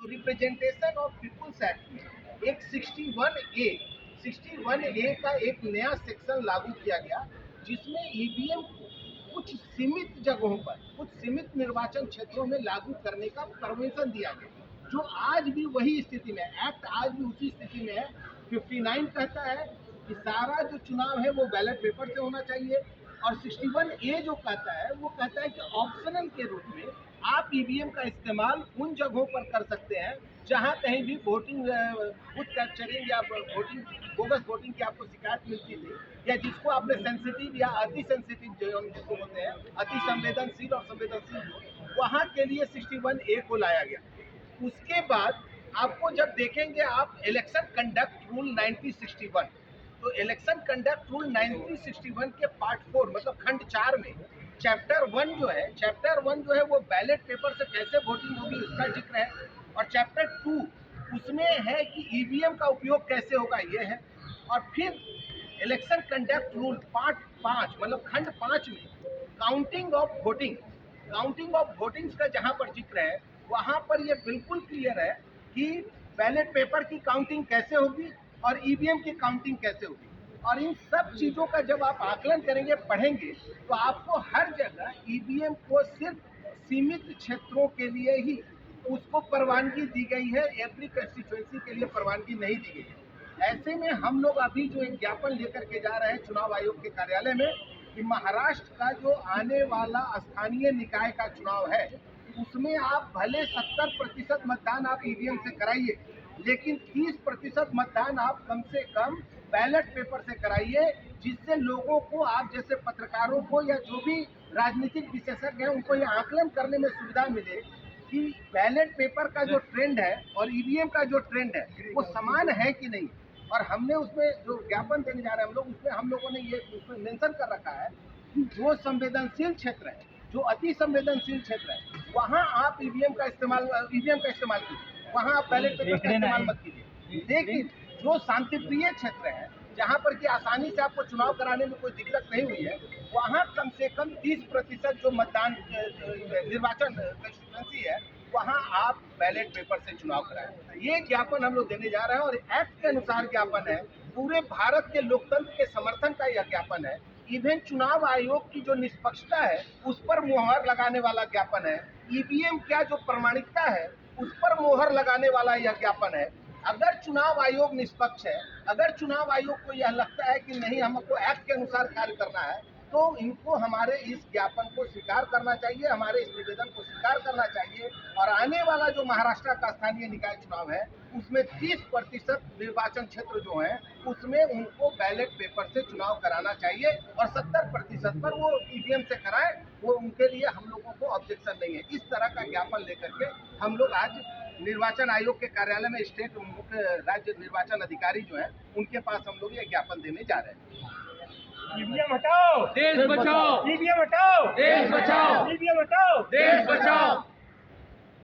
Representation of people's act में एक 61A का एक नया सेक्शन लागू किया गया, जिसमें ईवीएम को कुछ सीमित जगहों पर, कुछ सीमित निर्वाचन क्षेत्रों में लागू करने का परमिशन दिया गया, जो आज भी वही स्थिति में, एक्ट आज भी उसी स्थिति में है। 59 कहता है कि सारा जो चुनाव है वो बैलेट पेपर से होना चाहिए, और 61A जो कहता है वो कहता है कि ऑप्शनल के रूप में आप ईवीएम का इस्तेमाल उन जगहों पर कर सकते हैं जहां कहीं भी वोटिंग बूथ कैप्चरिंग या वोटिंग बोगस वोटिंग की आपको शिकायत मिलती थी, या जिसको आपने सेंसिटिव या अति सेंसिटिव जो जिसको होते हैं अति संवेदनशील और संवेदनशील, वहां के लिए 61A को लाया गया। उसके बाद आपको जब देखेंगे आप इलेक्शन कंडक्ट रूल 1961, तो इलेक्शन कंडक्ट रूल 1961 के पार्ट 4 मतलब खंड 4 में चैप्टर 1 जो है वो बैलेट पेपर से कैसे वोटिंग होगी उसका जिक्र है, और चैप्टर 2 उसमें है कि ईवीएम का उपयोग कैसे होगा ये है। और फिर इलेक्शन कंडक्ट रूल पार्ट 5 मतलब खंड 5 में काउंटिंग ऑफ वोटिंग्स का जहां पर जिक्र है, वहां पर ये बिल्कुल क्लियर है कि बैलेट पेपर की काउंटिंग कैसे होगी और ईवीएम की काउंटिंग कैसे होगी। और इन सब चीजों का जब आप आकलन करेंगे, पढ़ेंगे, तो आपको हर जगह ईवीएम को सिर्फ सीमित क्षेत्रों के लिए ही उसको परवानगी दी गई है, एवरी कंस्टिट्यूएंसी के लिए परवानगी नहीं दी गई है। ऐसे में हम लोग अभी जो एक ज्ञापन लेकर के जा रहे हैं चुनाव आयोग के कार्यालय में कि महाराष्ट्र का जो आने वाला स्थानीय निकाय का चुनाव है, उसमें आप भले 70% मतदान आप ईवीएम से कराइए, लेकिन 30% मतदान आप कम से कम बैलेट पेपर से कराइए, जिससे लोगों को, आप जैसे पत्रकारों को या जो भी राजनीतिक विशेषज्ञ हैं, उनको ये आकलन करने में सुविधा मिले कि बैलेट पेपर का जो ट्रेंड है और ईवीएम का जो ट्रेंड है वो समान है कि नहीं। और हमने उसमें जो ज्ञापन देने जा रहे हैं हम लोग, उसमें हम लोगों ने ये उसमें मेंशन कर रखा है कि जो संवेदनशील क्षेत्र है, जो अति संवेदनशील क्षेत्र है, वहाँ आप ईवीएम का इस्तेमाल कीजिए, वहाँ आप बैलेट पेपर का इस्तेमाल मत कीजिए। लेकिन जो शांतिप्रिय क्षेत्र है, जहाँ पर कि आसानी से आपको चुनाव कराने में कोई दिक्कत नहीं हुई है, वहाँ कम से कम 30% जो मतदान निर्वाचन कंस्टिट्यूएंसी है, वहाँ आप बैलेट पेपर से चुनाव कराएं। ये ज्ञापन हम लोग देने जा रहे हैं, और एक्ट के अनुसार ज्ञापन है, पूरे भारत के लोकतंत्र के समर्थन का यह ज्ञापन है। इवन चुनाव आयोग की जो निष्पक्षता है उस पर मोहर लगाने वाला ज्ञापन है। ईवीएम क्या जो प्रामाणिकता है उस पर मोहर लगाने वाला यह ज्ञापन है। अगर चुनाव आयोग निष्पक्ष है, अगर चुनाव आयोग को यह लगता है कि नहीं हमको एक्ट के अनुसार कार्य करना है, तो इनको हमारे इस ज्ञापन को स्वीकार करना चाहिए, हमारे इस निवेदन को स्वीकार करना चाहिए, और आने वाला जो महाराष्ट्र का स्थानीय निकाय चुनाव है उसमें 30% निर्वाचन क्षेत्र जो है उसमें उनको बैलेट पेपर से चुनाव कराना चाहिए, और 70% पर वो ईवीएम से कराएं, वो उनके लिए हम लोगों को ऑब्जेक्शन नहीं है। इस तरह का ज्ञापन लेकर के हम लोग आज निर्वाचन आयोग के कार्यालय में स्टेट मुख्य राज्य निर्वाचन अधिकारी जो है उनके पास हम लोग ये ज्ञापन देने जा रहे हैं। ईवीएम हटाओ, देश बचाओ। ईवीएम हटाओ, देश बचाओ। ईवीएम हटाओ, देश बचाओ।